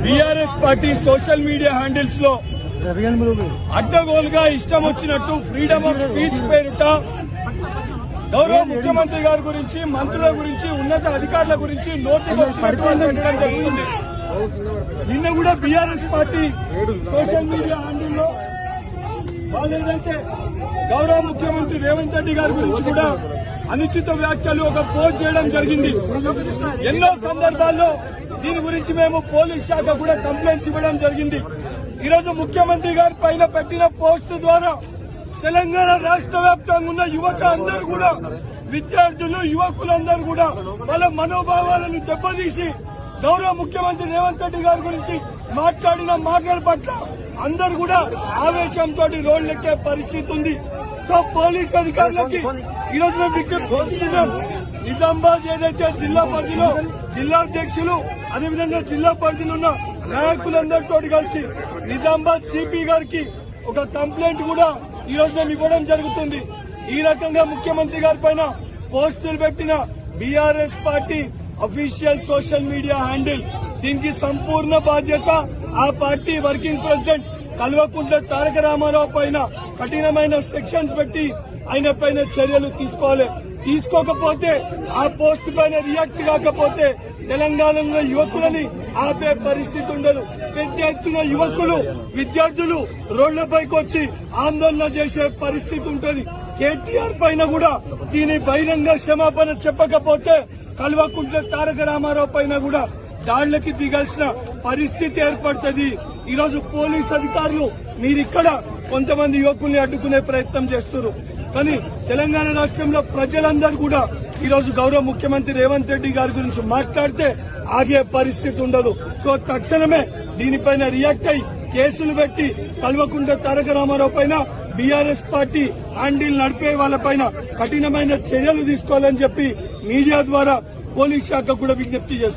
BRS party social media handles లో అడ్డగోలుగా ఇష్టం వచ్చినట్టు ఫ్రీడమ్ ఆఫ్ స్పీచ్ పేరుట గౌరవ ముఖ్యమంత్రి గారి గురించి, మంత్రుల గురించి, ఉన్నత అధికారుల గురించి నోటీస్ వచ్చినట్టు పెట్టడం జరుగుతుంది. నిన్న కూడా బీఆర్ఎస్ పార్టీ సోషల్ మీడియా హ్యాండిల్లో వాళ్ళు ఏదైతే గౌరవ ముఖ్యమంత్రి రేవంత్ రెడ్డి గారి గురించి కూడా అనుచిత వ్యాఖ్యలు ఒక పోస్ట్ చేయడం జరిగింది. ఎన్నో సందర్భాల్లో దీని గురించి మేము పోలీస్ శాఖ కూడా కంప్లైంట్స్ ఇవ్వడం జరిగింది. ఈరోజు ముఖ్యమంత్రి గారి పైన పెట్టిన పోస్టు ద్వారా తెలంగాణ రాష్ట్ర వ్యాప్తంగా ఉన్న యువత అందరూ కూడా, విద్యార్థులు, యువకులందరూ కూడా వాళ్ళ మనోభావాలను దెబ్బతీసి గౌరవ ముఖ్యమంత్రి రేవంత్ రెడ్డి గారి గురించి మాట్లాడిన మాటల పట్ల అందరూ కూడా ఆవేశంతో రోడ్లెక్కే పరిస్థితి ఉంది. సో పోలీస్ అధికారులకి ఈరోజు మేము విజ్ఞప్తి చేస్తున్నాం. నిజామాబాద్ ఏదైతే జిల్లా పరిధిలో జిల్లా అధ్యక్షులు, అదేవిధంగా జిల్లా పరిధిలో ఉన్న నాయకులందరితో కలిసి నిజామాబాద్ సిపి గారికి ఒక కంప్లైంట్ కూడా ఈరోజు మేము ఇవ్వడం జరుగుతుంది. ఈ రకంగా ముఖ్యమంత్రి గారి పైన పోస్టులు పెట్టిన BRS party official social media handle, దీనికి సంపూర్ణ బాధ్యత ఆ party working president Kalvakuntla Taraka Ramarao పైన కఠినమైన సెక్షన్స్ పెట్టి ఆయన పైన చర్యలు తీసుకోవాలి. తీసుకోకపోతే, ఆ పోస్ట్ పైన రియాక్ట్ కాకపోతే తెలంగాణలో యువకులని ఆపే పరిస్థితి ఉండదు. పెద్ద ఎత్తున యువకులు, విద్యార్థులు రోడ్లపైకి వచ్చి ఆందోళన చేసే పరిస్థితి ఉంటుంది. కేటీఆర్ పైన కూడా దీని బహిరంగ క్షమాపణ చెప్పకపోతే కల్వకుంట్ల తారక రామారావు పైన కూడా దాడులకి దిగాల్సిన పరిస్థితి ఏర్పడుతుంది. ఈరోజు పోలీస్ అధికారులు మీరిక్కడ కొంతమంది యువకుల్ని అడ్డుకునే ప్రయత్నం చేస్తున్నారు. కానీ తెలంగాణ రాష్ట్రంలో ప్రజలందరూ కూడా ఈరోజు గౌరవ ముఖ్యమంత్రి రేవంత్ రెడ్డి గారి గురించి మాట్లాడితే ఆగే పరిస్థితి ఉండదు. సో తక్షణమే దీనిపైన రియాక్ట్ అయి కేసులు పెట్టి కల్వకుంట్ల తారక రామారావు పైన, బీఆర్ఎస్ పార్టీ హ్యాండిల్ నడిపే వాళ్లపైన కఠినమైన చర్యలు తీసుకోవాలని చెప్పి మీడియా ద్వారా పోలీస్ శాఖ కూడా విజ్ఞప్తి చేస్తున్నారు.